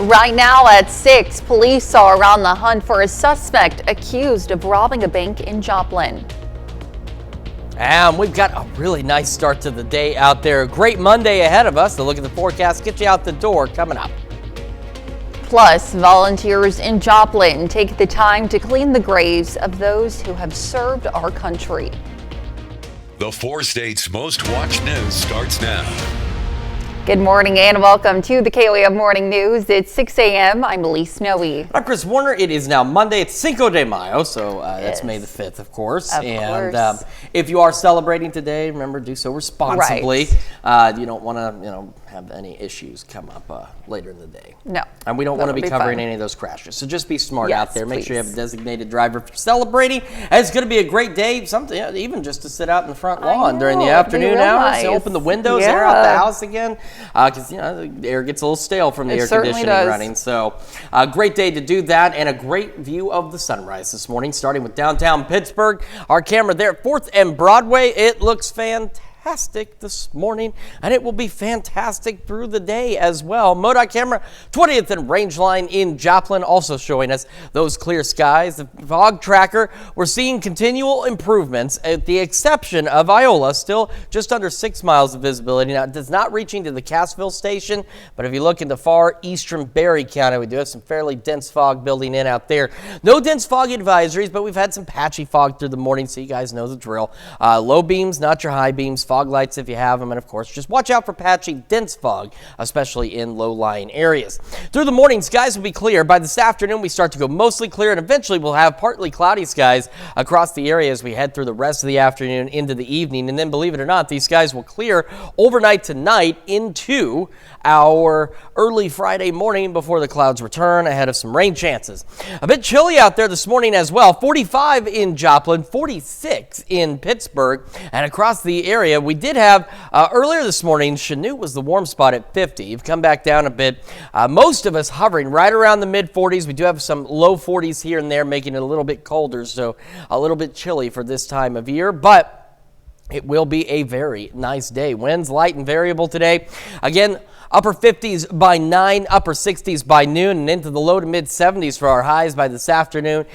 Right now at 6, police are on the hunt for a suspect accused of robbing a bank in Joplin. And we've got a really nice start to the day out there. A great Monday ahead of us. The look at the forecast, get you out the door coming up. Plus, volunteers in Joplin take the time to clean the graves of those who have served our country. The 4 states' most watched news starts now. Good morning and welcome to the KOAM Morning News. It's 6 a.m. I'm Elise Snowy. I'm Chris Warner. It is now Monday. It's Cinco de Mayo, so that's May the 5th, of course. Of course. If you are celebrating today, remember, do so responsibly. Right. You don't want to, have any issues come up later in the day. No. And we don't want to be covering any of those crashes. So just be smart out there. Make sure you have a designated driver for celebrating. And it's going to be a great day, even just to sit out in the front lawn during the afternoon hours. Open the windows, air out the house again. Because the air gets a little stale from the air conditioning running. So a great day to do that, and a great view of the sunrise this morning, starting with downtown Pittsburgh. Our camera there at 4th and Broadway. It looks fantastic this morning, and it will be fantastic through the day as well. MoDOT camera 20th and Rangeline in Joplin also showing us those clear skies. The fog tracker, we're seeing continual improvements at the exception of Iola, still just under 6 miles of visibility. Now, it does not reaching to the Cassville station, but if you look into far eastern Berry County, we do have some fairly dense fog building in out there. No dense fog advisories, but we've had some patchy fog through the morning, so you guys know the drill. Low beams, not your high beams. Fog lights if you have them, and of course just watch out for patchy dense fog, especially in low-lying areas. Through the morning, skies will be clear. By this afternoon we start to go mostly clear, and eventually we'll have partly cloudy skies across the area as we head through the rest of the afternoon into the evening. And then, believe it or not, these skies will clear overnight tonight into our early Friday morning before the clouds return ahead of some rain chances. A bit chilly out there this morning as well. 45 in Joplin, 46 in Pittsburgh, and across the area we did have earlier this morning, Chanute was the warm spot at 50. You've come back down a bit. Most of us hovering right around the mid 40s. We do have some low 40s here and there, making it a little bit colder, so a little bit chilly for this time of year, but it will be a very nice day. Winds light and variable today. Again, upper 50s by 9, upper 60s by noon, and into the low to mid 70s for our highs by this afternoon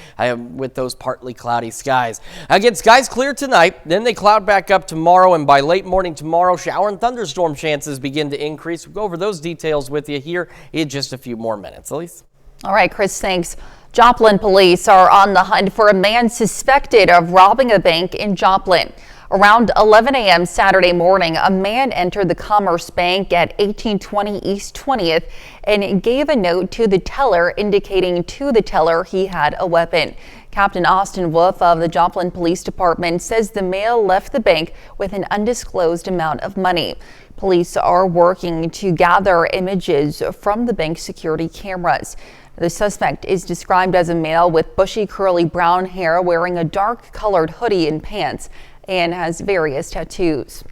with those partly cloudy skies. Again, skies clear tonight, then they cloud back up tomorrow, and by late morning tomorrow, shower and thunderstorm chances begin to increase. We'll go over those details with you here in just a few more minutes. Elise? All right, Chris, thanks. Joplin police are on the hunt for a man suspected of robbing a bank in Joplin. Around 11 a.m. Saturday morning, a man entered the Commerce Bank at 1820 East 20th and gave a note to the teller indicating to the teller he had a weapon. Captain Austin Wolf of the Joplin Police Department says the male left the bank with an undisclosed amount of money. Police are working to gather images from the bank's security cameras. The suspect is described as a male with bushy curly brown hair wearing a dark colored hoodie and pants, and has various tattoos.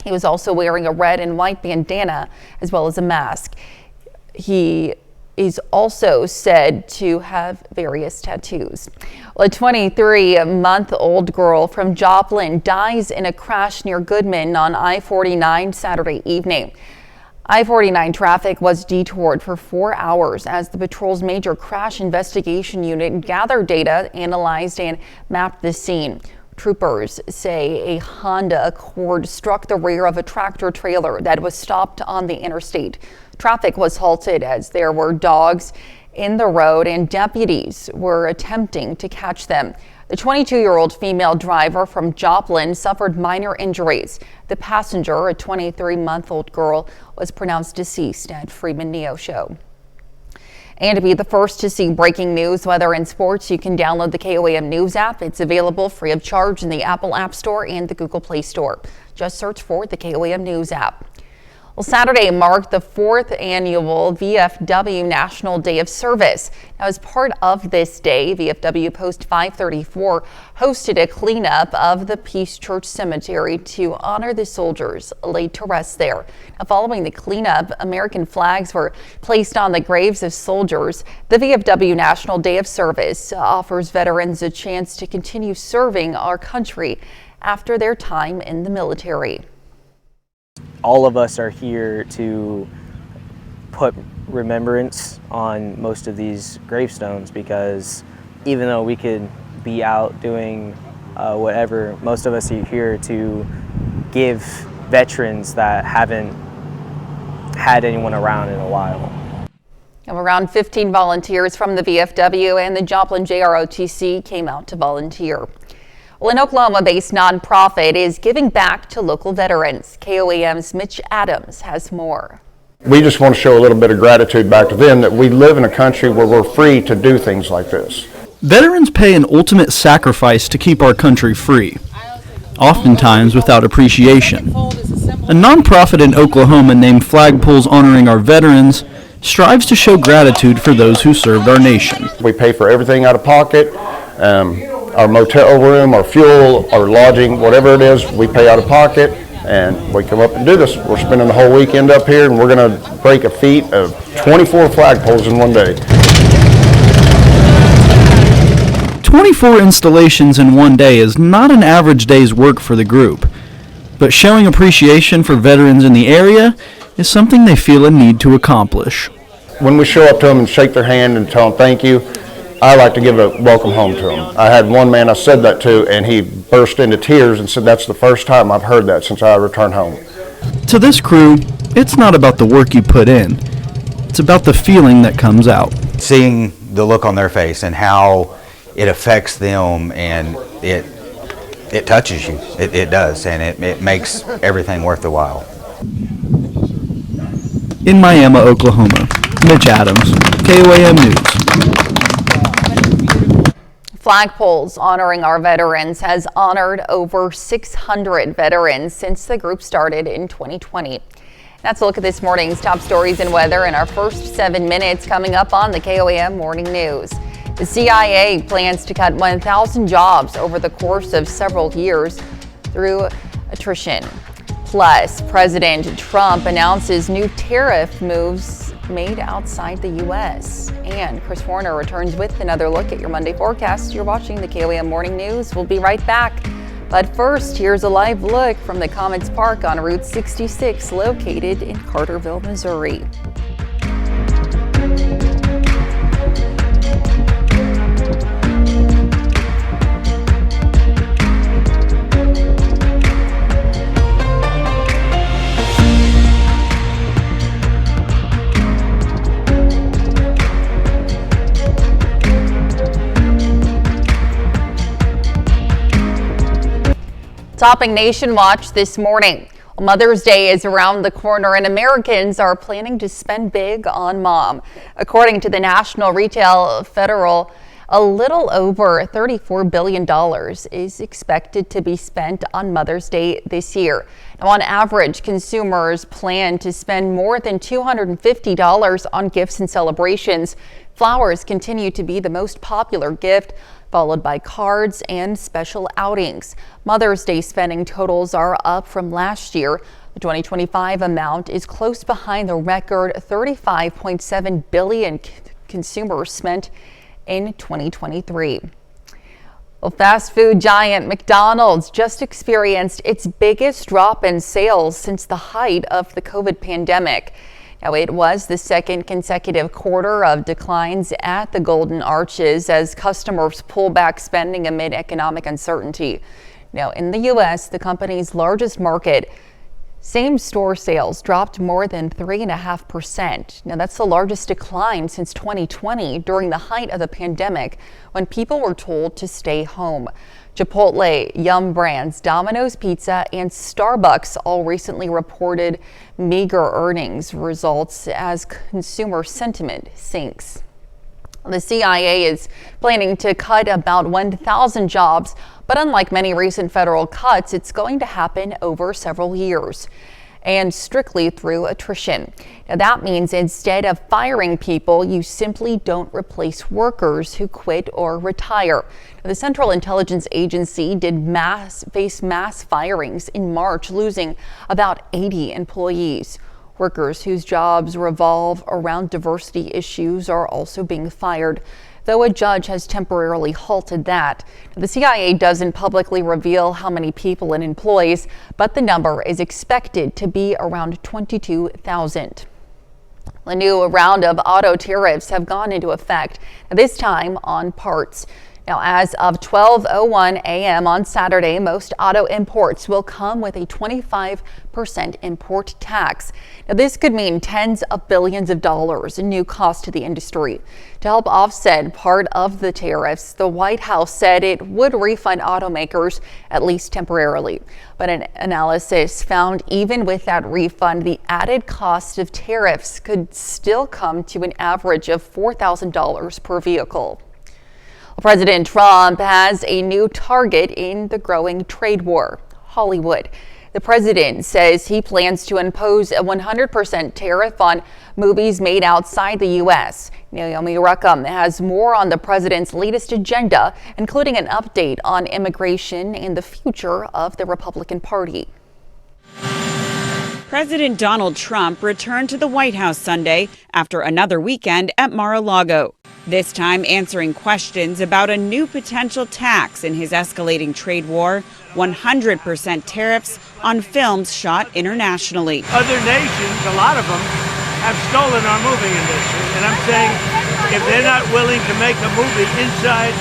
He was also wearing a red and white bandana as well as a mask. He is also said to have various tattoos. Well, a 23-month-old girl from Joplin dies in a crash near Goodman on I-49 Saturday evening. I-49 traffic was detoured for 4 hours as the patrol's major crash investigation unit gathered data, analyzed, and mapped the scene. Troopers say a Honda Accord struck the rear of a tractor trailer that was stopped on the interstate. Traffic was halted as there were dogs in the road and deputies were attempting to catch them. The 22-year-old female driver from Joplin suffered minor injuries. The passenger, a 23-month-old girl, was pronounced deceased at Freeman Neo Show. And to be the first to see breaking news, weather, and sports, you can download the KOAM News app. It's available free of charge in the Apple App Store and the Google Play Store. Just search for the KOAM News app. Well, Saturday marked the 4th annual VFW National Day of Service. Now, as part of this day, VFW Post 534 hosted a cleanup of the Peace Church Cemetery to honor the soldiers laid to rest there. Now, following the cleanup, American flags were placed on the graves of soldiers. The VFW National Day of Service offers veterans a chance to continue serving our country after their time in the military. All of us are here to put remembrance on most of these gravestones, because even though we could be out doing whatever, most of us are here to give veterans that haven't had anyone around in a while. Around 15 volunteers from the VFW and the Joplin JROTC came out to volunteer. Well, an Oklahoma-based nonprofit is giving back to local veterans. KOAM's Mitch Adams has more. We just want to show a little bit of gratitude back to them that we live in a country where we're free to do things like this. Veterans pay an ultimate sacrifice to keep our country free, oftentimes without appreciation. A nonprofit in Oklahoma named Flagpoles Honoring Our Veterans strives to show gratitude for those who served our nation. We pay for everything out of pocket, our motel room, our fuel, our lodging, whatever it is, we pay out of pocket, and we come up and do this. We're spending the whole weekend up here, and we're going to break a feat of 24 flagpoles in one day. 24 installations in one day is not an average day's work for the group, but showing appreciation for veterans in the area is something they feel a need to accomplish. When we show up to them and shake their hand and tell them thank you, I like to give a welcome home to them. I had one man I said that to, and he burst into tears and said, "That's the first time I've heard that since I returned home." To this crew, it's not about the work you put in, it's about the feeling that comes out. Seeing the look on their face and how it affects them, and it touches you. It does, and it makes everything worth the while. In Miami, Oklahoma, Mitch Adams, KOAM News. Flagpoles Honoring Our Veterans has honored over 600 veterans since the group started in 2020. That's a look at this morning's top stories and weather in our first 7 minutes coming up on the KOAM Morning News. The CIA plans to cut 1,000 jobs over the course of several years through attrition. Plus, President Trump announces new tariff moves made outside the U.S. And Chris Warner returns with another look at your Monday forecast. You're watching the KOAM Morning News. We'll be right back. But first, here's a live look from the Comets Park on Route 66, located in Carterville, Missouri. Topping Nation Watch this morning. Mother's Day is around the corner and Americans are planning to spend big on mom. According to the National Retail Federal, a little over $34 billion is expected to be spent on Mother's Day this year. Now, on average, consumers plan to spend more than $250 on gifts and celebrations. Flowers continue to be the most popular gift, followed by cards and special outings. Mother's Day spending totals are up from last year. The 2025 amount is close behind the record $35.7 billion consumers spent in 2023. Well, fast food giant McDonald's just experienced its biggest drop in sales since the height of the COVID pandemic. Now, it was the second consecutive quarter of declines at the Golden Arches as customers pull back spending amid economic uncertainty. Now, in the U.S., the company's largest market, same-store sales dropped more than 3.5%. Now, that's the largest decline since 2020 during the height of the pandemic when people were told to stay home. Chipotle, Yum Brands, Domino's Pizza, and Starbucks all recently reported meager earnings results as consumer sentiment sinks. The CIA is planning to cut about 1,000 jobs, but unlike many recent federal cuts, it's going to happen over several years and strictly through attrition. Now, that means instead of firing people, you simply don't replace workers who quit or retire. Now, the Central Intelligence Agency did face mass firings in March, losing about 80 employees. Workers whose jobs revolve around diversity issues are also being fired, though a judge has temporarily halted that. The CIA doesn't publicly reveal how many people it employs, but the number is expected to be around 22,000. A new round of auto tariffs have gone into effect, this time on parts. Now, as of 12:01 a.m. on Saturday, most auto imports will come with a 25% import tax. Now, this could mean tens of billions of dollars in new cost to the industry. To help offset part of the tariffs, the White House said it would refund automakers, at least temporarily. But an analysis found even with that refund, the added cost of tariffs could still come to an average of $4,000 per vehicle. President Trump has a new target in the growing trade war: Hollywood. The president says he plans to impose a 100% tariff on movies made outside the U.S. Naomi Ruckham has more on the president's latest agenda, including an update on immigration and the future of the Republican Party. President Donald Trump returned to the White House Sunday after another weekend at Mar-a-Lago, this time answering questions about a new potential tax in his escalating trade war: 100% tariffs on films shot internationally. Other nations, a lot of them, have stolen our movie industry. And I'm saying, if they're not willing to make a movie inside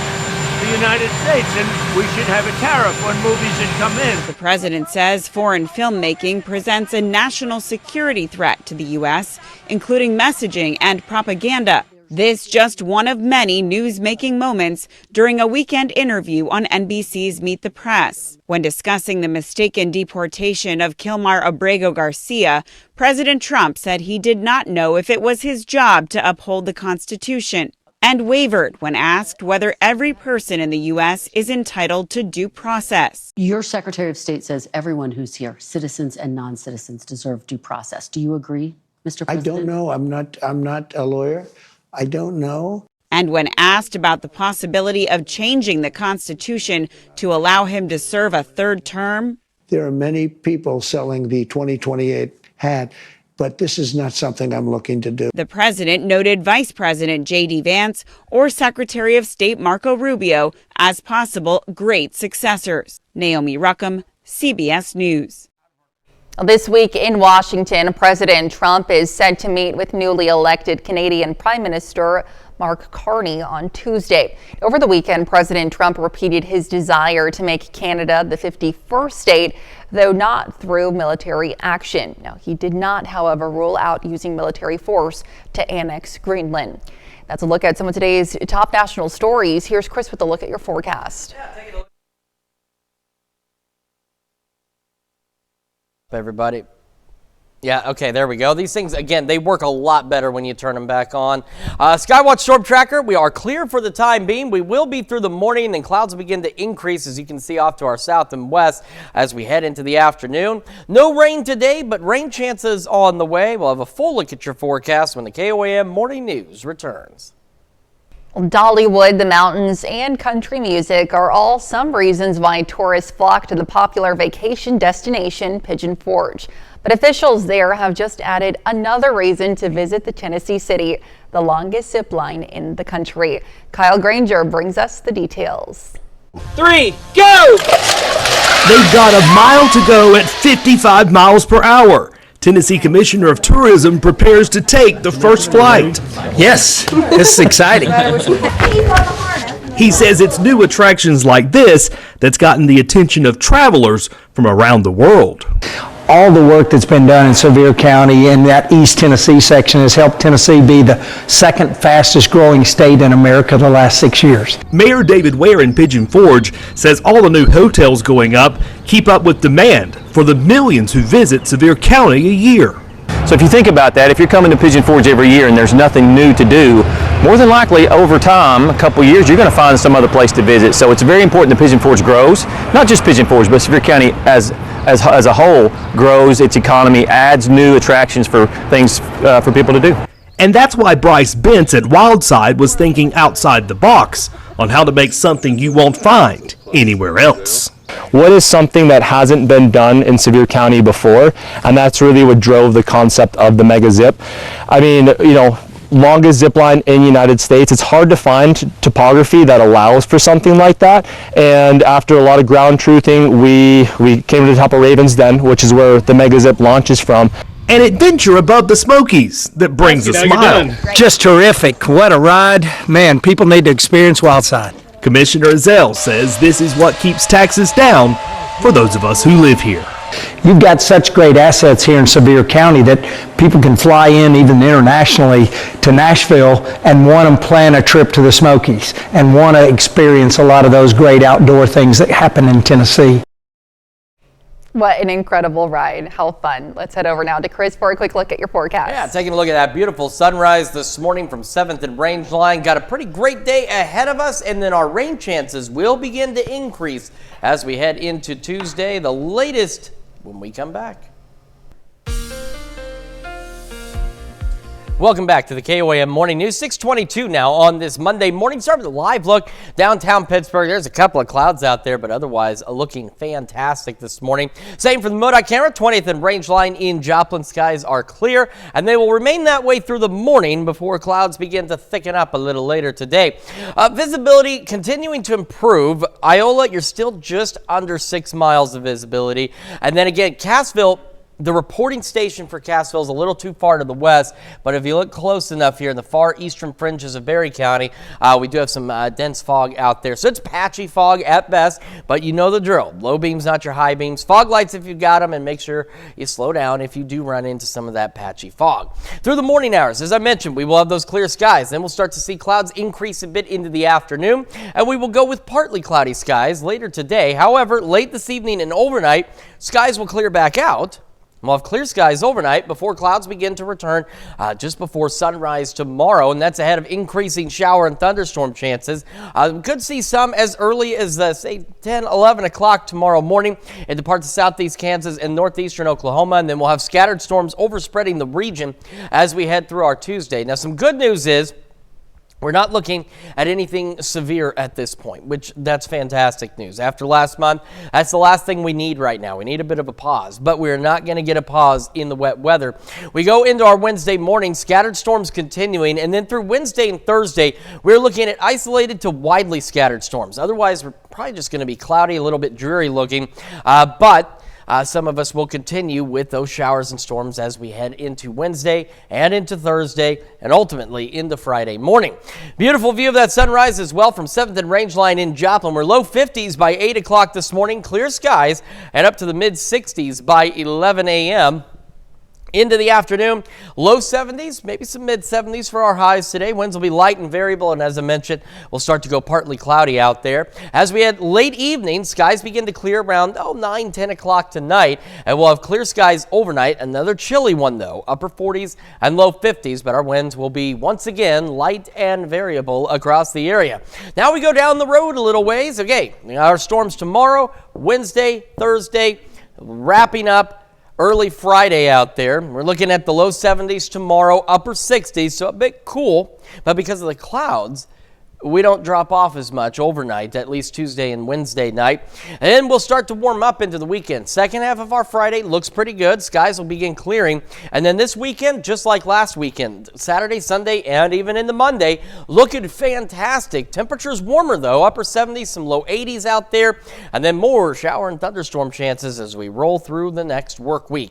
the United States, then we should have a tariff on movies that come in. The president says foreign filmmaking presents a national security threat to the U.S., including messaging and propaganda. This just one of many news-making moments during a weekend interview on NBC's Meet the Press. When discussing the mistaken deportation of Kilmar Abrego Garcia, President Trump said he did not know if it was his job to uphold the Constitution, and wavered when asked whether every person in the U.S. is entitled to due process. Your Secretary of State says everyone who's here, citizens and non-citizens, deserve due process. Do you agree, Mr. President? I don't know. I'm not a lawyer. I don't know. And when asked about the possibility of changing the Constitution to allow him to serve a third term, There are many people selling the 2028 hat, but this is not something I'm looking to do. the president noted Vice President J.D. Vance or Secretary of State Marco Rubio as possible great successors. Naomi Ruckham, CBS News. This week in Washington, President Trump is set to meet with newly elected Canadian Prime Minister Mark Carney on Tuesday. Over the weekend, President Trump repeated his desire to make Canada the 51st state, though not through military action. Now, he did not, however, rule out using military force to annex Greenland. That's a look at some of today's top national stories. Here's Chris with a look at your forecast. Everybody. Yeah, okay, there we go. These things, again, they work a lot better when you turn them back on. Skywatch Storm Tracker, we are clear for the time being. We will be through the morning, and clouds will begin to increase, as you can see, off to our south and west as we head into the afternoon. No rain today, but rain chances on the way. We'll have a full look at your forecast when the KOAM Morning News returns. Dollywood, the mountains, and country music are all some reasons why tourists flock to the popular vacation destination, Pigeon Forge. But officials there have just added another reason to visit the Tennessee City, the longest zip line in the country. Kyle Granger brings us the details. 3, go! They've got a mile to go at 55 miles per hour. Tennessee Commissioner of Tourism prepares to take the first flight. Yes, this is exciting. He says it's new attractions like this that's gotten the attention of travelers from around the world. All the work that's been done in Sevier County and that East Tennessee section has helped Tennessee be the second fastest growing state in America the last 6 years. Mayor David Ware in Pigeon Forge says all the new hotels going up keep up with demand for the millions who visit Sevier County a year. So if you think about that, if you're coming to Pigeon Forge every year and there's nothing new to do, more than likely over time, a couple years, you're going to find some other place to visit. So it's very important that Pigeon Forge grows, not just Pigeon Forge, but Sevier County as a whole grows its economy, adds new attractions for things for people to do. And that's why Bryce Bentz at Wildside was thinking outside the box on how to make something you won't find anywhere else. What is something that hasn't been done in Sevier County before? And that's really what drove the concept of the Mega Zip. I mean, you know, longest zip line in the United States. It's hard to find topography that allows for something like that. And after a lot of ground truthing, we came to the top of Raven's Den, which is where the Mega Zip launches from. an adventure above the Smokies that brings a smile. Just terrific. What a ride. Man, people need to experience Wildside. Commissioner Ezell says this is what keeps taxes down for those of us who live here. You've got such great assets here in Sevier County that people can fly in even internationally to Nashville and want to plan a trip to the Smokies and want to experience a lot of those great outdoor things that happen in Tennessee. What an incredible ride. How fun. Let's head over now to Chris for a quick look at your forecast. Yeah, taking a look at that beautiful sunrise this morning from 7th and Rangeline. Got a pretty great day ahead of us, and then our rain chances will begin to increase as we head into Tuesday, the latest when we come back. Welcome back to the KOAM Morning News. 6:22 now on this Monday morning. Start with a live look downtown Pittsburgh. There's a couple of clouds out there, but otherwise looking fantastic this morning. Same for the MoDOT camera. 20th and Rangeline in Joplin. Skies are clear, and they will remain that way through the morning before clouds begin to thicken up a little later today. Visibility continuing to improve. Iola, you're still just under 6 miles of visibility. And then again, Cassville, the reporting station for Cassville is a little too far to the west, but if you look close enough here in the far eastern fringes of Berry County, we do have some dense fog out there. So it's patchy fog at best, but you know the drill. Low beams, not your high beams. Fog lights if you've got them, and make sure you slow down if you do run into some of that patchy fog. Through the morning hours, as I mentioned, we will have those clear skies. Then we'll start to see clouds increase a bit into the afternoon, and we will go with partly cloudy skies later today. However, late this evening and overnight, skies will clear back out. We'll have clear skies overnight before clouds begin to return just before sunrise tomorrow, and that's ahead of increasing shower and thunderstorm chances. We could see some as early as, say, 10, 11 o'clock tomorrow morning into parts of southeast Kansas and northeastern Oklahoma, and then we'll have scattered storms overspreading the region as we head through our Tuesday. Now, some good news is we're not looking at anything severe at this point, which that's fantastic news. After last month, that's the last thing we need right now. We need a bit of a pause, but we're not going to get a pause in the wet weather. We go into our Wednesday morning, scattered storms continuing, and then through Wednesday and Thursday, we're looking at isolated to widely scattered storms. Otherwise, we're probably just going to be cloudy, a little bit dreary looking, but some of us will continue with those showers and storms as we head into Wednesday and into Thursday and ultimately into Friday morning. Beautiful view of that sunrise as well from 7th and Rangeline in Joplin. We're low 50s by 8 o'clock this morning, clear skies, and up to the mid 60s by 11 a.m. Into the afternoon, low 70s, maybe some mid 70s for our highs today. Winds will be light and variable, and as I mentioned, we'll start to go partly cloudy out there. As we head late evening, skies begin to clear around 9, 10 o'clock tonight, and we'll have clear skies overnight. Another chilly one, though, upper 40s and low 50s, but our winds will be once again light and variable across the area. Now we go down the road a little ways. Okay, our storms tomorrow, Wednesday, Thursday, wrapping up early Friday out there. We're looking at the low 70s tomorrow, upper 60s, so a bit cool, but because of the clouds, we don't drop off as much overnight, at least Tuesday and Wednesday night. And then we'll start to warm up into the weekend. Second half of our Friday looks pretty good. Skies will begin clearing. And then this weekend, just like last weekend, Saturday, Sunday, and even into Monday, looking fantastic. Temperatures warmer, though, upper 70s, some low 80s out there. And then more shower and thunderstorm chances as we roll through the next work week.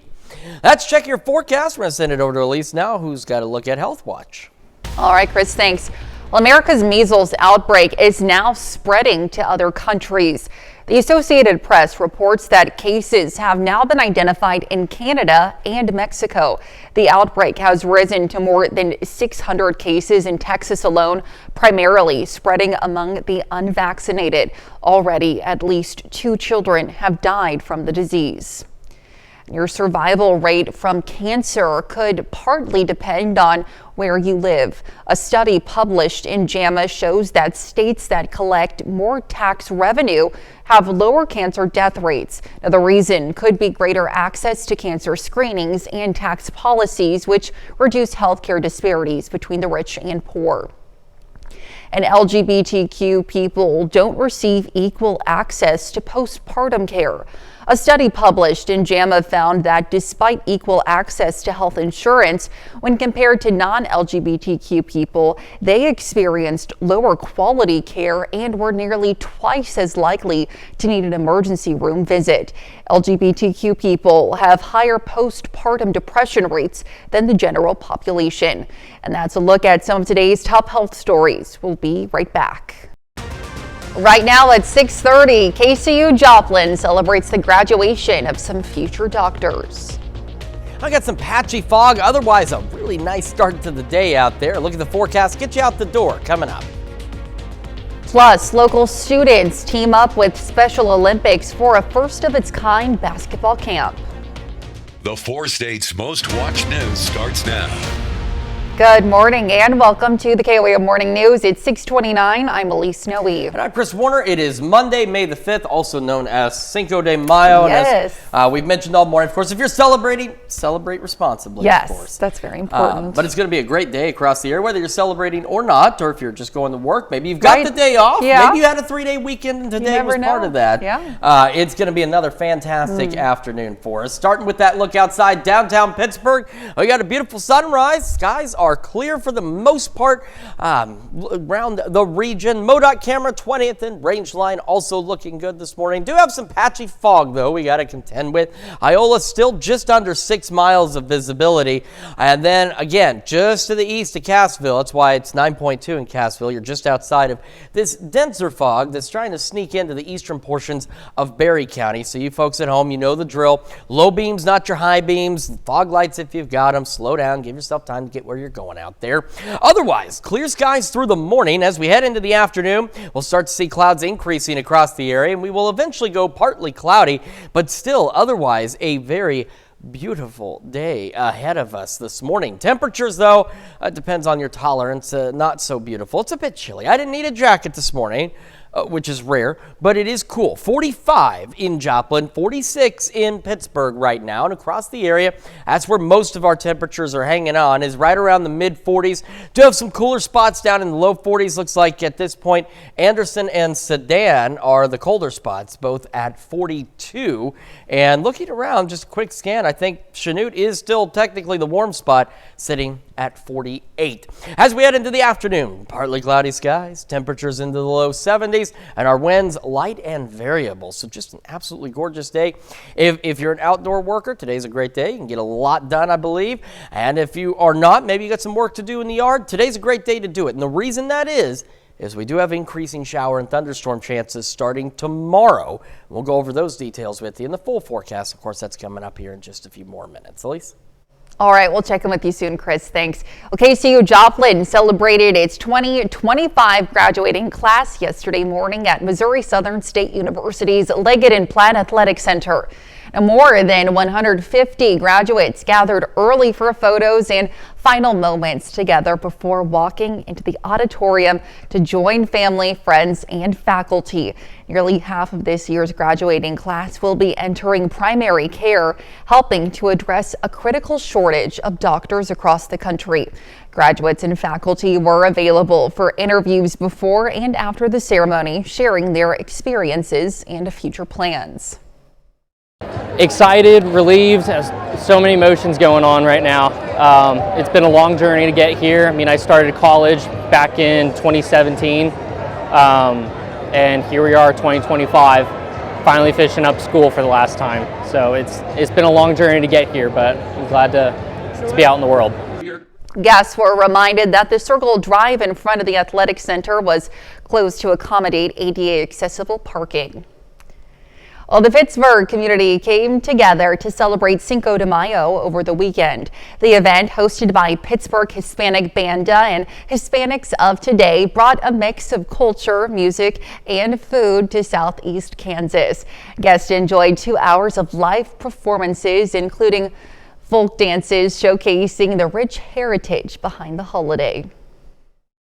That's Check Your Forecast. We're going to send it over to Elise now, who's got a look at Health Watch. All right, Chris, thanks. Well, America's measles outbreak is now spreading to other countries. The Associated Press reports that cases have now been identified in Canada and Mexico. The outbreak has risen to more than 600 cases in Texas alone, primarily spreading among the unvaccinated. Already, at least 2 children have died from the disease. Your survival rate from cancer could partly depend on where you live. A study published in JAMA shows that states that collect more tax revenue have lower cancer death rates. Now, the reason could be greater access to cancer screenings and tax policies, which reduce healthcare disparities between the rich and poor. And LGBTQ people don't receive equal access to postpartum care. A study published in JAMA found that despite equal access to health insurance, when compared to non-LGBTQ people, they experienced lower quality care and were nearly twice as likely to need an emergency room visit. LGBTQ people have higher postpartum depression rates than the general population. And that's a look at some of today's top health stories. We'll be right back. Right now at 6:30, KCU Joplin celebrates the graduation of some future doctors. I got some patchy fog, otherwise a really nice start to the day out there. Look at the forecast, get you out the door coming up. Plus, local students team up with Special Olympics for a first-of-its-kind basketball camp. The 4 states' most watched news starts now. Good morning and welcome to the KOAO Morning News. It's 6:29. I'm Elise Noe. And I'm Chris Warner. It is Monday, May the 5th, also known as Cinco de Mayo. Yes. And as we've mentioned all morning, of course, if you're celebrating, celebrate responsibly, yes, of course. That's very important. But it's going to be a great day across the area, whether you're celebrating or not, or if you're just going to work. Maybe you've got the day off. Yeah. Maybe you had a 3-day weekend and today was part of that. Yeah. It's going to be another fantastic afternoon for us. Starting with that look outside downtown Pittsburgh. We got a beautiful sunrise. Skies are clear for the most part around the region. MoDOT camera 20th and range line also looking good this morning. Do have some patchy fog though we got to contend with. Iola still just under 6 miles of visibility, and then again just to the east of Cassville. That's why it's 9.2 in Cassville. You're just outside of this denser fog that's trying to sneak into the eastern portions of Berry County. So you folks at home, you know the drill. Low beams, not your high beams. Fog lights if you've got them. Slow down, give yourself time to get where you're going out there. Otherwise, clear skies through the morning. As we head into the afternoon, we'll start to see clouds increasing across the area, and we will eventually go partly cloudy, but still otherwise a very beautiful day ahead of us this morning. Temperatures, though, depends on your tolerance, not so beautiful. It's a bit chilly. I didn't need a jacket this morning, which is rare, but it is cool. 45 in Joplin, 46 in Pittsburgh right now, and across the area, that's where most of our temperatures are hanging on, is right around the mid-40s. Do have some cooler spots down in the low 40s. Looks like at this point, Anderson and Sedan are the colder spots, both at 42. And looking around, just a quick scan, I think Chanute is still technically the warm spot, sitting at 48. As we head into the afternoon, partly cloudy skies, temperatures into the low 70s, and our winds light and variable. So just an absolutely gorgeous day. If you're an outdoor worker, today's a great day. You can get a lot done, I believe. And if you are not, maybe you got some work to do in the yard, today's a great day to do it. And the reason that is we do have increasing shower and thunderstorm chances starting tomorrow. We'll go over those details with you in the full forecast. Of course, that's coming up here in just a few more minutes. Elise? All right, we'll check in with you soon, Chris. Thanks. Okay, KCU Joplin celebrated its 2025 graduating class yesterday morning at Missouri Southern State University's Leggett and Platt Athletic Center. Now, more than 150 graduates gathered early for photos and final moments together before walking into the auditorium to join family, friends, and faculty. Nearly half of this year's graduating class will be entering primary care, helping to address a critical shortage of doctors across the country. Graduates and faculty were available for interviews before and after the ceremony, sharing their experiences and future plans. Excited, relieved, so many emotions going on right now. It's been a long journey to get here. I mean, I started college back in 2017, and here we are, 2025, finally finishing up school for the last time. So it's been a long journey to get here, but I'm glad to be out in the world. Guests were reminded that the Circle Drive in front of the athletic center was closed to accommodate ADA accessible parking. Well, the Pittsburgh community came together to celebrate Cinco de Mayo over the weekend. The event, hosted by Pittsburgh Hispanic Banda and Hispanics of Today, brought a mix of culture, music, and food to Southeast Kansas. Guests enjoyed 2 hours of live performances, including folk dances showcasing the rich heritage behind the holiday.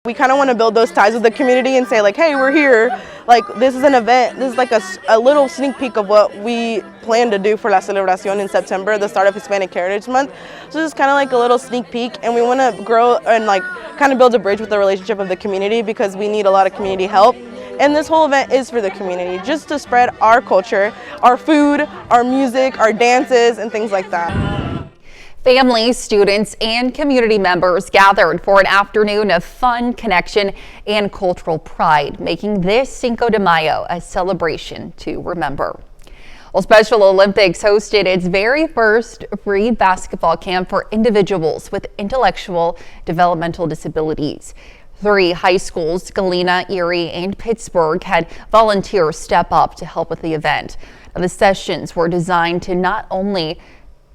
We kind of want to build those ties with the community and say, like, hey, we're here. Like, this is an event. This is like a little sneak peek of what we plan to do for La Celebración in September, the start of Hispanic Heritage Month. So this is kind of like a little sneak peek, and we want to grow and like kind of build a bridge with the relationship of the community, because we need a lot of community help. And this whole event is for the community, just to spread our culture, our food, our music, our dances, and things like that. Families, students, and community members gathered for an afternoon of fun, connection, and cultural pride, making this Cinco de Mayo a celebration to remember. Well, Special Olympics hosted its very first free basketball camp for individuals with intellectual developmental disabilities. 3 high schools, Galena, Erie, and Pittsburgh, had volunteers step up to help with the event. Now, the sessions were designed to not only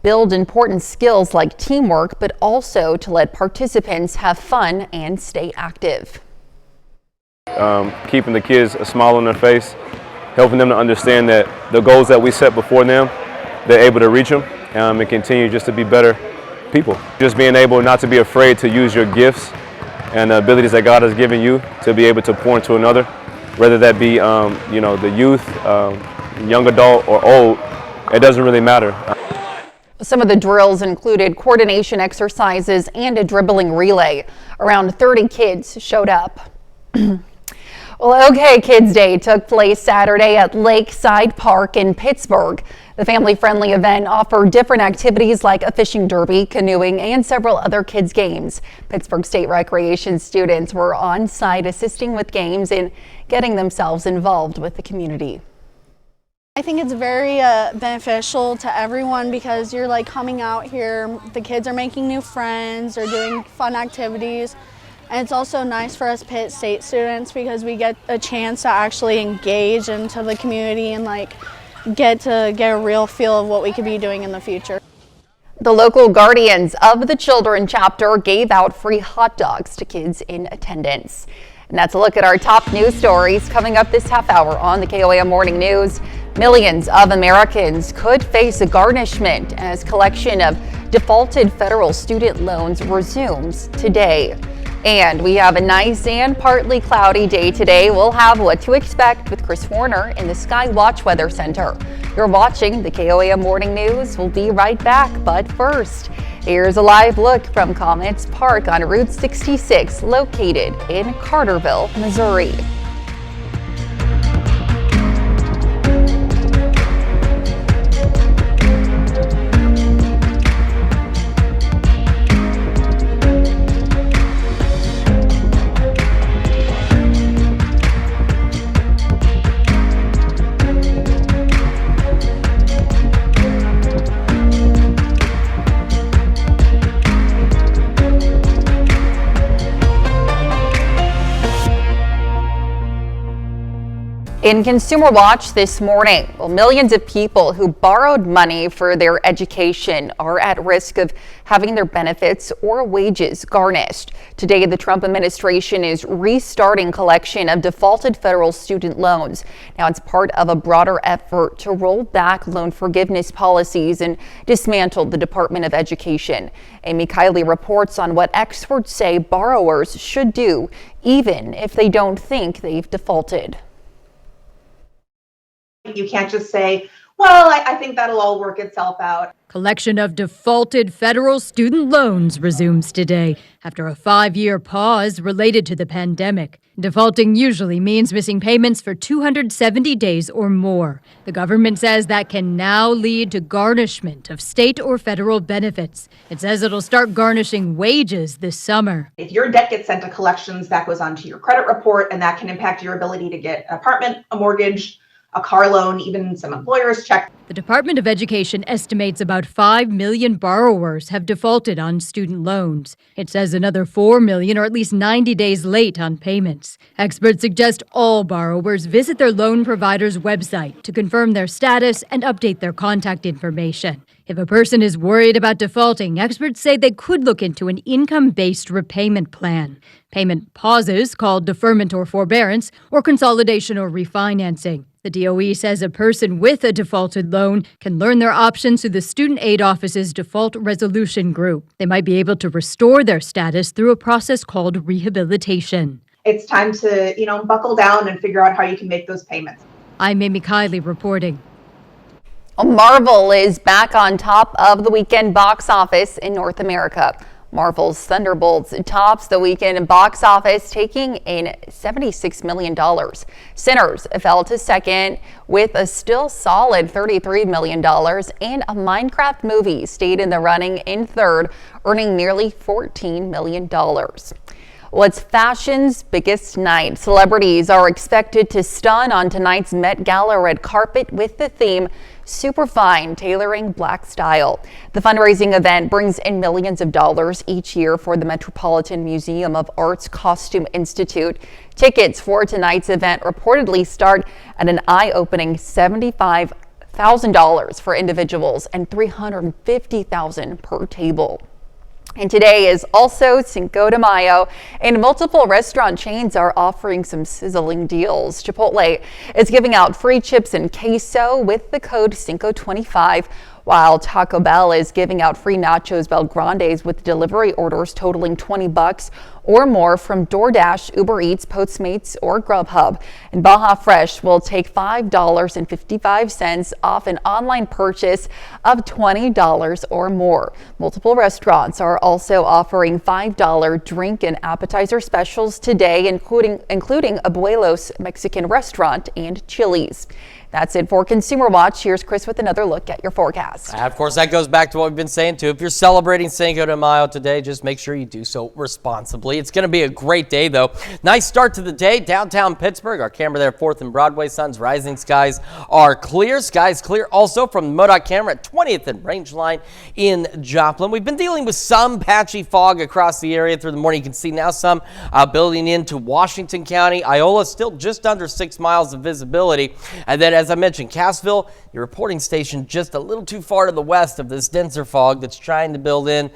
build important skills like teamwork, but also to let participants have fun and stay active. Keeping the kids a smile on their face, helping them to understand that the goals that we set before them, they're able to reach them and continue just to be better people. Just being able not to be afraid to use your gifts and the abilities that God has given you to be able to pour into another, whether that be the youth, young adult, or old, it doesn't really matter. Some of the drills included coordination exercises and a dribbling relay. Around 30 kids showed up. Well, OK Kids Day took place Saturday at Lakeside Park in Pittsburgh. The family-friendly event offered different activities like a fishing derby, canoeing, and several other kids' games. Pittsburgh State Recreation students were on site assisting with games and getting themselves involved with the community. I think it's very beneficial to everyone because you're like coming out here, the kids are making new friends or doing fun activities, and it's also nice for us Pitt State students because we get a chance to actually engage into the community and like get a real feel of what we could be doing in the future. The local Guardians of the Children chapter gave out free hot dogs to kids in attendance. And that's a look at our top news stories coming up this half hour on the KOAM Morning News. Millions of Americans could face a garnishment as collection of defaulted federal student loans resumes today. And we have a nice and partly cloudy day today. We'll have what to expect with Chris Warner in the Sky Watch Weather Center. You're watching the KOAM Morning News. We'll be right back, but first, here's a live look from Comets Park on Route 66, located in Carterville, Missouri. In Consumer Watch this morning, well, millions of people who borrowed money for their education are at risk of having their benefits or wages garnished. Today, the Trump administration is restarting collection of defaulted federal student loans. Now, it's part of a broader effort to roll back loan forgiveness policies and dismantle the Department of Education. Amy Kiley reports on what experts say borrowers should do, even if they don't think they've defaulted. You can't just say, well, I think that'll all work itself out. Collection of defaulted federal student loans resumes today after a 5-year pause related to the pandemic. Defaulting usually means missing payments for 270 days or more. The government says that can now lead to garnishment of state or federal benefits. It says it'll start garnishing wages this summer. If your debt gets sent to collections, that goes onto your credit report, and that can impact your ability to get an apartment, a mortgage, a car loan, even some employers check. The Department of Education estimates about 5 million borrowers have defaulted on student loans. It says another 4 million are at least 90 days late on payments. Experts suggest all borrowers visit their loan provider's website to confirm their status and update their contact information. If a person is worried about defaulting, experts say they could look into an income-based repayment plan. Payment pauses, called deferment or forbearance, or consolidation or refinancing. The DOE says a person with a defaulted loan can learn their options through the Student Aid Office's Default Resolution Group. They might be able to restore their status through a process called rehabilitation. It's time to, buckle down and figure out how you can make those payments. I'm Amy Kiley reporting. Marvel is back on top of the weekend box office in North America. Marvel's Thunderbolts tops the weekend box office, taking in $76 million. Sinners fell to second with a still solid $33 million, and a Minecraft movie stayed in the running in third, earning nearly $14 million. What's fashion's biggest night? Celebrities are expected to stun on tonight's Met Gala red carpet with the theme Superfine, tailoring black style. The fundraising event brings in millions of dollars each year for the Metropolitan Museum of Art's Costume Institute. Tickets for tonight's event reportedly start at an eye-opening $75,000 for individuals and $350,000 per table. And today is also Cinco de Mayo, and multiple restaurant chains are offering some sizzling deals. Chipotle is giving out free chips and queso with the code Cinco25, while Taco Bell is giving out free nachos Belgrandes with delivery orders totaling $20 or more from DoorDash, Uber Eats, Postmates, or Grubhub. And Baja Fresh will take $5.55 off an online purchase of $20 or more. Multiple restaurants are also offering $5 drink and appetizer specials today, including Abuelo's Mexican Restaurant and Chili's. That's it for Consumer Watch. Here's Chris with another look at your forecast. Of course, that goes back to what we've been saying, too. If you're celebrating Cinco de Mayo today, just make sure you do so responsibly. It's going to be a great day, though. Nice start to the day. Downtown Pittsburgh, our camera there, 4th and Broadway. Sun's rising. Skies are clear. Skies clear also from the MoDOT camera at 20th and Rangeline in Joplin. We've been dealing with some patchy fog across the area through the morning. You can see now some building into Washington County. Iola still just under 6 miles of visibility. And then, as I mentioned, Cassville, your reporting station just a little too far to the west of this denser fog that's trying to build in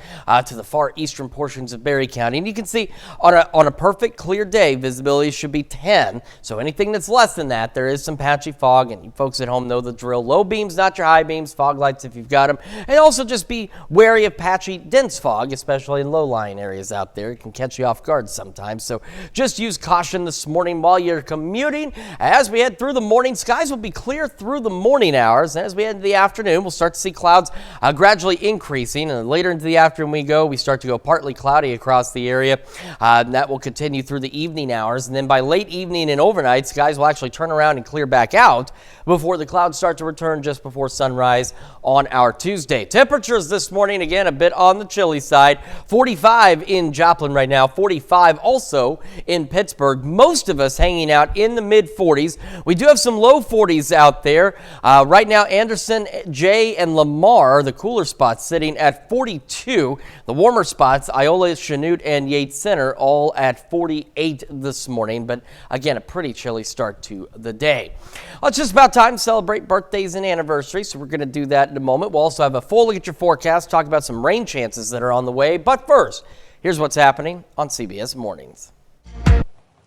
to the far eastern portions of Berry County. And you can see on a perfect clear day, visibility should be 10. So anything that's less than that, there is some patchy fog. And you folks at home know the drill. Low beams, not your high beams, fog lights if you've got them. And also just be wary of patchy, dense fog, especially in low-lying areas out there. It can catch you off guard sometimes. So just use caution this morning while you're commuting. As we head through the morning, skies will be clear through the morning hours. And as we head into the afternoon, we'll start to see clouds gradually increasing. And later into the afternoon we start to go partly cloudy across the area. That will continue through the evening hours. And then by late evening and overnight, skies will actually turn around and clear back out before the clouds start to return just before sunrise on our Tuesday. Temperatures this morning, again, a bit on the chilly side. 45 in Joplin right now, 45 also in Pittsburgh. Most of us hanging out in the mid-40s. We do have some low 40s out there. Right now, Anderson, Jay, and Lamar, the cooler spots, sitting at 42. The warmer spots, Iola, Chanute, and Yates Center, all at 48 this morning. But again, a pretty chilly start to the day. Well, it's just about time to celebrate birthdays and anniversaries, so we're going to do that in a moment. We'll also have a full look at your forecast, talk about some rain chances that are on the way. But first, here's what's happening on CBS Mornings.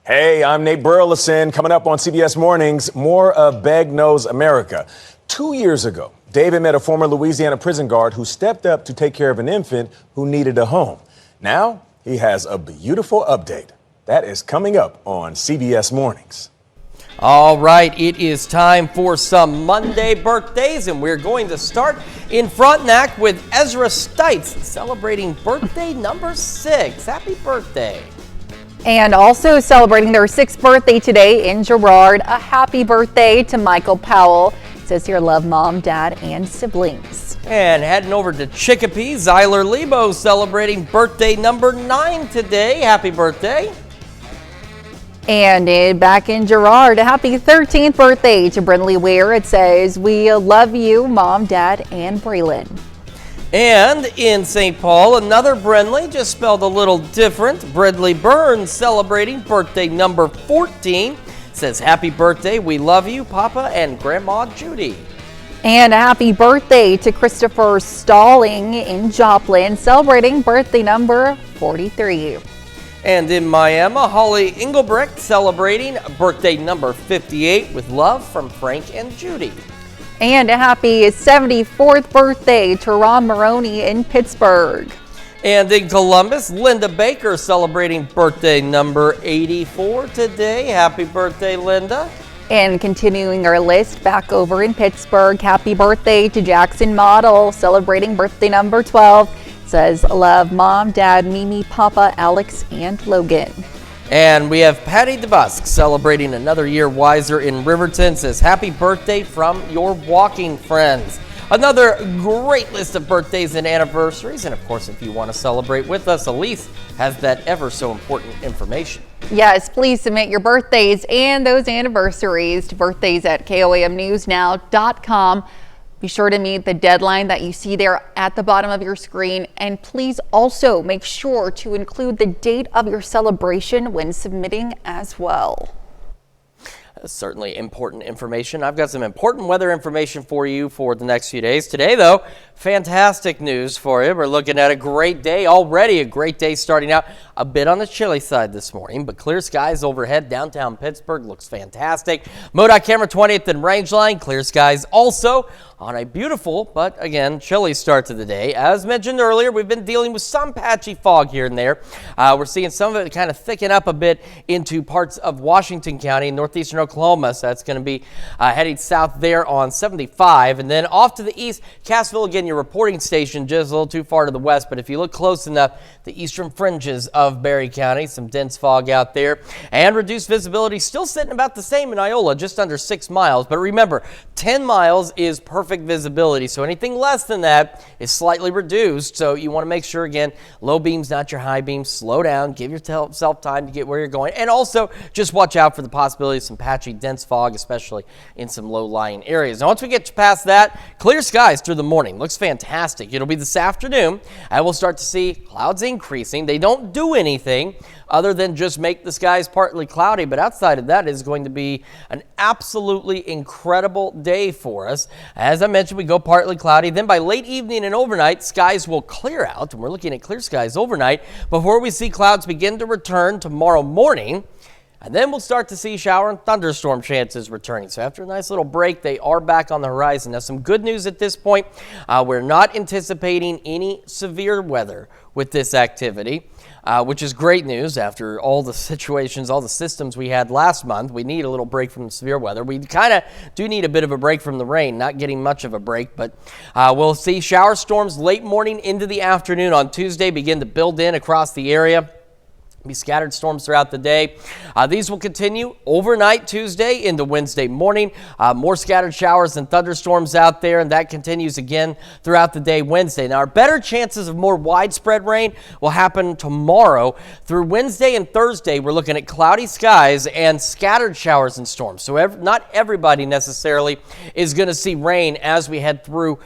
Hey, I'm Nate Burleson. Coming up on CBS Mornings, more of Beg Knows America. 2 years ago, David met a former Louisiana prison guard who stepped up to take care of an infant who needed a home. Now, he has a beautiful update. That is coming up on CBS Mornings. All right, it is time for some Monday birthdays, and we're going to start in Frontenac with Ezra Stites celebrating birthday number 6. Happy birthday. And also celebrating their 6th birthday today in Girard. A happy birthday to Michael Powell. It says here, love mom, dad, and siblings. And heading over to Chicopee, Zyler Lebo celebrating birthday number 9 today. Happy birthday. And back in Girard, a happy 13th birthday to Brindley Ware. It says, we love you, mom, dad, and Braylon. And in St. Paul, another Brindley, just spelled a little different. Brindley Burns celebrating birthday number 14. Says, happy birthday, we love you, Papa and Grandma Judy. And a happy birthday to Christopher Stalling in Joplin, celebrating birthday number 43. And in Miami, Holly Engelbrecht celebrating birthday number 58 with love from Frank and Judy. And a happy 74th birthday to Ron Maroney in Pittsburgh. And in Columbus, Linda Baker celebrating birthday number 84 today. Happy birthday, Linda. And continuing our list back over in Pittsburgh, happy birthday to Jackson Model, celebrating birthday number 12. It says, love Mom, Dad, Mimi, Papa, Alex, and Logan. And we have Patty DeBusk celebrating another year wiser in Riverton. Says, happy birthday from your walking friends. Another great list of birthdays and anniversaries. And of course, if you want to celebrate with us, Elise has that ever so important information. Yes, please submit your birthdays and those anniversaries to birthdays@komnewsnow.com. Be sure to meet the deadline that you see there at the bottom of your screen. And please also make sure to include the date of your celebration when submitting as well. Certainly important information. I've got some important weather information for you for the next few days. Today, though, fantastic news for you. We're looking at a great day already, a great day starting out a bit on the chilly side this morning, but clear skies overhead. Downtown Pittsburgh looks fantastic. MoDOT camera 20th and Rangeline, clear skies also on a beautiful, but again, chilly start to the day. As mentioned earlier, we've been dealing with some patchy fog here and there. We're seeing some of it kind of thicken up a bit into parts of Washington County, northeastern Oklahoma. So that's going to be heading south there on 75. And then off to the east, Cassville, again, your reporting station, just a little too far to the west. But if you look close enough, the eastern fringes of Berry County, some dense fog out there. And reduced visibility still sitting about the same in Iola, just under 6 miles. But remember, 10 miles is perfect visibility, so anything less than that is slightly reduced. So you want to make sure, again, low beams, not your high beams. Slow down, give yourself time to get where you're going, and also just watch out for the possibility of some patchy, dense fog, especially in some low-lying areas. Now, once we get past that, clear skies through the morning. Looks fantastic. It'll be this afternoon, and we'll start to see clouds increasing. They don't do anything other than just make the skies partly cloudy, but outside of that is going to be an absolutely incredible day for us. As I mentioned, we go partly cloudy. Then by late evening and overnight, skies will clear out, and we're looking at clear skies overnight before we see clouds begin to return tomorrow morning. And then we'll start to see shower and thunderstorm chances returning. So after a nice little break, they are back on the horizon. Now, some good news at this point. We're not anticipating any severe weather with this activity, which is great news after all the situations, all the systems we had last month. We need a little break from the severe weather. We kind of do need a bit of a break from the rain, not getting much of a break, but we'll see shower storms late morning into the afternoon on Tuesday begin to build in across the area. Be scattered storms throughout the day. These will continue overnight Tuesday into Wednesday morning. More scattered showers and thunderstorms out there, and that continues again throughout the day Wednesday. Now, our better chances of more widespread rain will happen tomorrow. Through Wednesday and Thursday, we're looking at cloudy skies and scattered showers and storms. So not everybody necessarily is going to see rain as we head through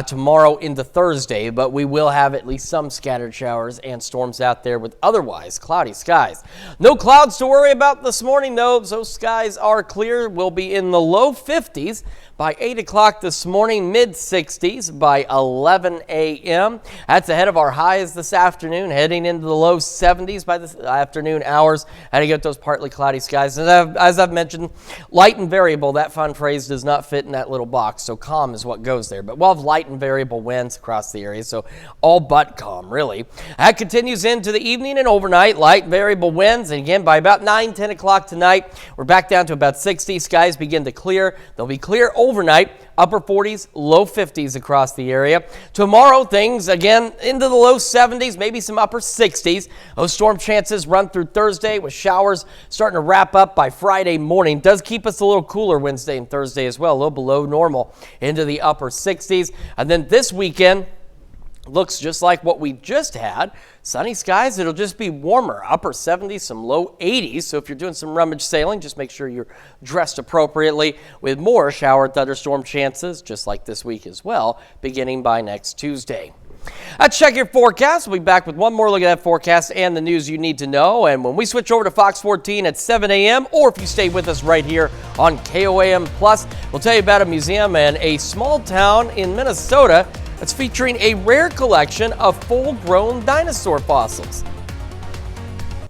tomorrow into Thursday, but we will have at least some scattered showers and storms out there with otherwise cloudy skies. No clouds to worry about this morning, though. So skies are clear. We'll be in the low 50s by 8 o'clock this morning, mid 60s by 11 a.m. That's ahead of our highs this afternoon, heading into the low 70s by the afternoon hours. How to get those partly cloudy skies. And as I've mentioned, light and variable, that fun phrase does not fit in that little box. So calm is what goes there. But we'll have light and variable winds across the area. So all but calm, really. That continues into the evening and overnight. Light variable winds, and again by about 9-10 o'clock tonight we're back down to about 60. Skies begin to clear. They'll be clear overnight, upper 40s, low 50s across the area. Tomorrow things again into the low 70s, maybe some upper 60s. Those storm chances run through Thursday with showers starting to wrap up by Friday morning. Does keep us a little cooler Wednesday and Thursday as well, a little below normal into the upper 60s. And then this weekend looks just like what we just had. Sunny skies, it'll just be warmer, upper 70s, some low 80s. So if you're doing some rummage sailing, just make sure you're dressed appropriately with more shower and thunderstorm chances, just like this week as well, beginning by next Tuesday. Check your forecast. We'll be back with one more look at that forecast and the news you need to know. And when we switch over to Fox 14 at 7 a.m., or if you stay with us right here on KOAM Plus, we'll tell you about a museum in a small town in Minnesota that's featuring a rare collection of full-grown dinosaur fossils.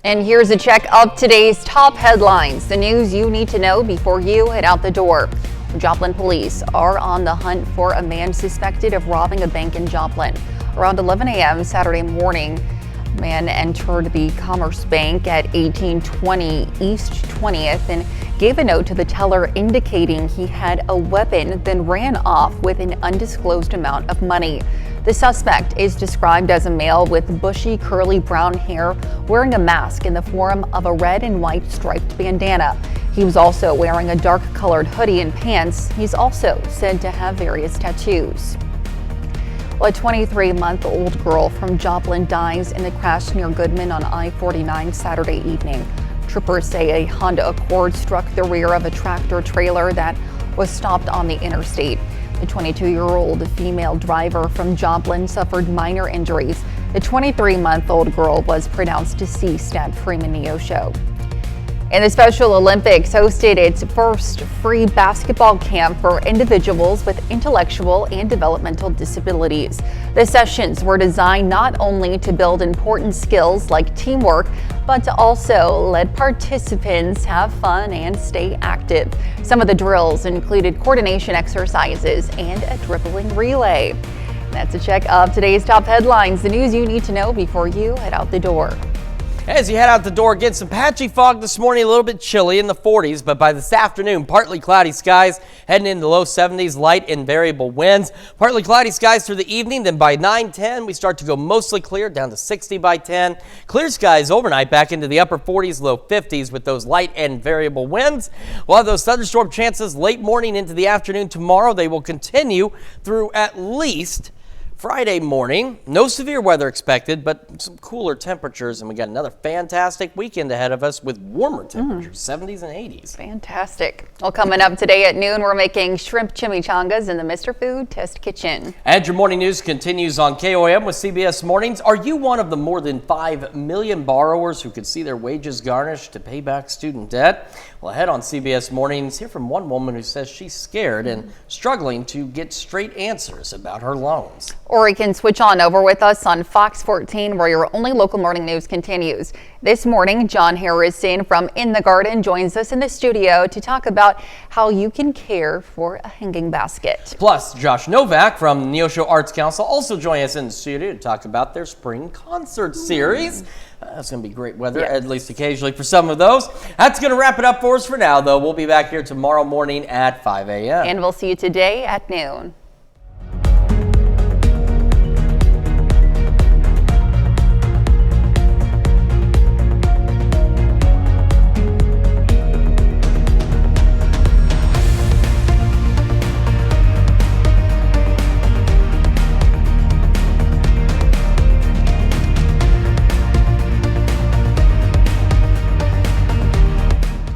And here's a check of today's top headlines, the news you need to know before you head out the door. Joplin police are on the hunt for a man suspected of robbing a bank in Joplin. Around 11 a.m. Saturday morning, a man entered the Commerce Bank at 1820 East 20th and gave a note to the teller indicating he had a weapon, then ran off with an undisclosed amount of money. The suspect is described as a male with bushy, curly brown hair, wearing a mask in the form of a red and white striped bandana. He was also wearing a dark-colored hoodie and pants. He's also said to have various tattoos. Well, a 23-month-old girl from Joplin dies in the crash near Goodman on I-49 Saturday evening. Troopers say a Honda Accord struck the rear of a tractor trailer that was stopped on the interstate. The 22-year-old female driver from Joplin suffered minor injuries. The 23-month-old girl was pronounced deceased at Freeman Neosho. And the Special Olympics hosted its first free basketball camp for individuals with intellectual and developmental disabilities. The sessions were designed not only to build important skills like teamwork, but to also let participants have fun and stay active. Some of the drills included coordination exercises and a dribbling relay. That's a check of today's top headlines, the news you need to know before you head out the door. As you head out the door, get some patchy fog this morning, a little bit chilly in the 40s, but by this afternoon, partly cloudy skies, heading into the low 70s, light and variable winds. Partly cloudy skies through the evening, then by 9-10, we start to go mostly clear, down to 60 by 10. Clear skies overnight back into the upper 40s, low 50s with those light and variable winds. We'll have those thunderstorm chances late morning into the afternoon tomorrow. They will continue through at least Friday morning. No severe weather expected, but some cooler temperatures, and we got another fantastic weekend ahead of us with warmer temperatures, 70s and 80s. Fantastic. Well, coming up today at noon, we're making shrimp chimichangas in the Mr. Food Test Kitchen. And your morning news continues on KOM with CBS Mornings. Are you one of the more than 5 million borrowers who could see their wages garnished to pay back student debt? Well, ahead on CBS Mornings, hear from one woman who says she's scared and struggling to get straight answers about her loans. Or you can switch on over with us on Fox 14, where your only local morning news continues. This morning, John Harrison from In the Garden joins us in the studio to talk about how you can care for a hanging basket. Plus, Josh Novak from the Neosho Arts Council also joins us in the studio to talk about their spring concert series. It's going to be great weather, at least occasionally for some of those. That's going to wrap it up for us for now, though. We'll be back here tomorrow morning at 5 a.m. And we'll see you today at noon.